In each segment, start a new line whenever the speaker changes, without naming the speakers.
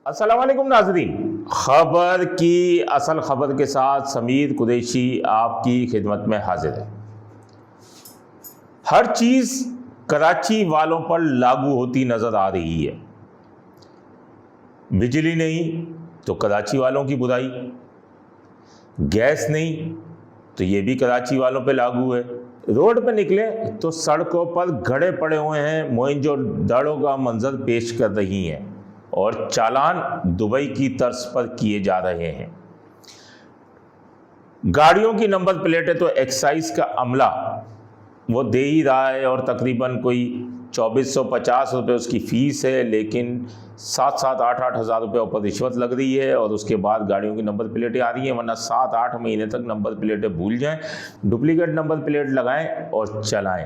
अस्सलाम वालेकुम नाज़रीन, खबर की असल खबर के साथ समीर कुरैशी आपकी खिदमत में हाजिर है। हर चीज़ कराची वालों पर लागू होती नज़र आ रही है। बिजली नहीं तो कराची वालों की बुराई, गैस नहीं तो ये भी कराची वालों पे लागू है। रोड पे निकले तो सड़कों पर घड़े पड़े हुए हैं, मोहनजोदड़ो का मंजर पेश कर रही हैं और चालान दुबई की तर्ज पर किए जा रहे हैं। गाड़ियों की नंबर प्लेटें तो एक्साइज का अमला वो दे ही रहा है और तकरीबन कोई 2450 रुपये उसकी फ़ीस है, लेकिन 7-8 हज़ार रुपये ऊपर रिश्वत लग रही है और उसके बाद गाड़ियों की नंबर प्लेटें आ रही हैं। वरना 7-8 महीने तक नंबर प्लेटें भूल जाएं, डुप्लीकेट नंबर प्लेट लगाएं और चलाएं।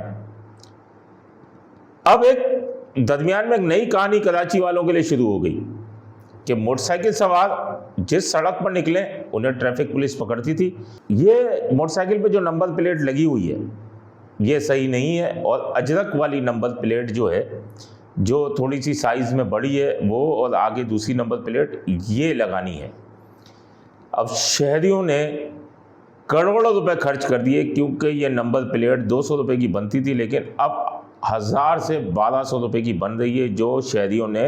अब एक दरमियान में एक नई कहानी कराची वालों के लिए शुरू हो गई कि मोटरसाइकिल सवार जिस सड़क पर निकले उन्हें ट्रैफिक पुलिस पकड़ती थी। ये मोटरसाइकिल पे जो नंबर प्लेट लगी हुई है ये सही नहीं है और अजरक वाली नंबर प्लेट जो है, जो थोड़ी सी साइज़ में बड़ी है वो, और आगे दूसरी नंबर प्लेट ये लगानी है। अब शहरियों ने करोड़ों रुपए खर्च कर दिए क्योंकि ये नंबर प्लेट 200 रुपये की बनती थी, लेकिन अब 1000 से 1200 रुपये की बन रही है जो शहरियों ने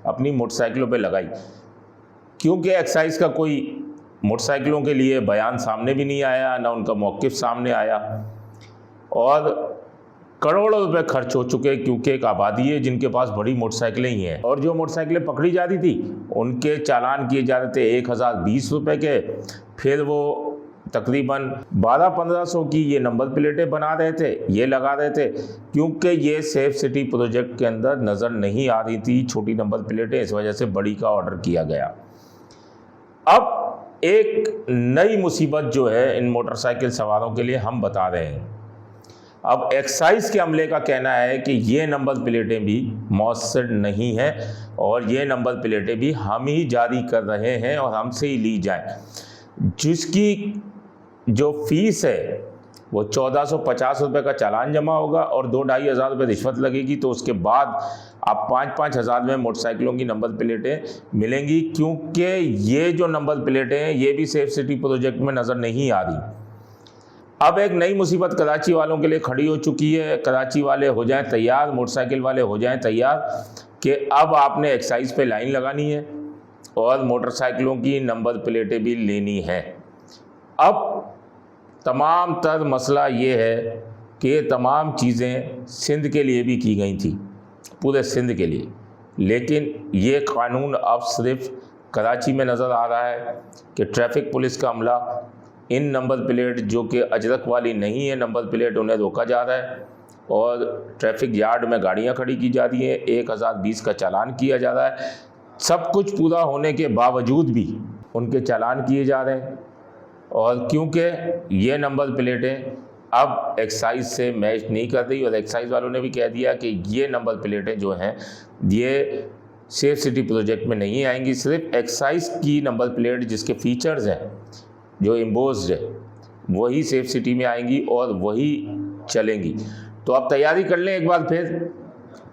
अपनी मोटरसाइकिलों पे लगाई। क्योंकि एक्साइज का कोई मोटरसाइकिलों के लिए बयान सामने भी नहीं आया, ना उनका मौक़िफ़ सामने आया, और करोड़ों रुपए खर्च हो चुके क्योंकि एक आबादी है जिनके पास बड़ी मोटरसाइकिलें ही हैं और जो मोटरसाइकिलें पकड़ी जा रही थी उनके चालान किए जा रहे थे 1020 रुपये के। फिर वो तकरीबन 1200-1500 की ये नंबर प्लेटें बना रहे थे, ये लगा रहे थे क्योंकि ये सेफ सिटी प्रोजेक्ट के अंदर नज़र नहीं आ रही थी छोटी नंबर प्लेटें, इस वजह से बड़ी का ऑर्डर किया गया। अब एक नई मुसीबत जो है इन मोटरसाइकिल सवारों के लिए हम बता रहे हैं। अब एक्साइज के अमले का कहना है कि ये नंबर प्लेटें भी मौसर नहीं हैं और ये नंबर प्लेटें भी हम ही जारी कर रहे हैं और हमसे ही ली जाएं, जिसकी जो फीस है वो 1450 रुपये का चालान जमा होगा और 2-2.5 हज़ार रुपये रिश्वत लगेगी। तो उसके बाद आप 5-5 हज़ार में मोटरसाइकिलों की नंबर प्लेटें मिलेंगी, क्योंकि ये जो नंबर प्लेटें हैं ये भी सेफ सिटी प्रोजेक्ट में नज़र नहीं आ रही। अब एक नई मुसीबत कराची वालों के लिए खड़ी हो चुकी है। कराची वाले हो जाएं तैयार, मोटरसाइकिल वाले हो जाएं तैयार कि अब आपने एक्साइज पे लाइन लगानी है और मोटरसाइकिलों की नंबर प्लेटें भी लेनी हैं। अब तमाम तर मसला ये है कि ये तमाम चीज़ें सिंध के लिए भी की गई थी, पूरे सिंध के लिए, लेकिन ये कानून अब सिर्फ कराची में नज़र आ रहा है कि ट्रैफिक पुलिस का अमला इन नंबर प्लेट जो कि अजरक वाली नहीं है नंबर प्लेट, उन्हें रोका जा रहा है और ट्रैफिक यार्ड में गाड़ियां खड़ी की जा रही हैं, 1020 का चालान किया जा रहा है। सब कुछ पूरा होने के बावजूद भी उनके चालान किए जा रहे हैं और क्योंकि ये नंबर प्लेटें अब एक्साइज से मैच नहीं कर रही और एक्साइज वालों ने भी कह दिया कि ये नंबर प्लेटें जो हैं ये सेफ सिटी प्रोजेक्ट में नहीं आएंगी। सिर्फ एक्साइज की नंबर प्लेट जिसके फीचर्स हैं जो एम्बोस्ड है वही सेफ सिटी में आएंगी और वही चलेंगी। तो आप तैयारी कर लें एक बार फिर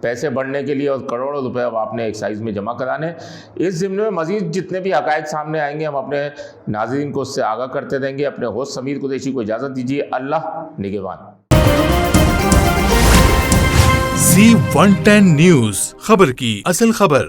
पैसे बढ़ने के लिए और करोड़ों रुपए अब आपने एक्साइज में जमा कराने। इस ज़िम्मे में मज़ीद जितने भी हक़ाइक़ सामने आएंगे हम अपने नाज़रीन को उससे आगाह करते रहेंगे। अपने होस्ट समीर कुरैशी को इजाज़त दीजिए। अल्लाह निगहबान।
Z110 न्यूज़, खबर की असल खबर।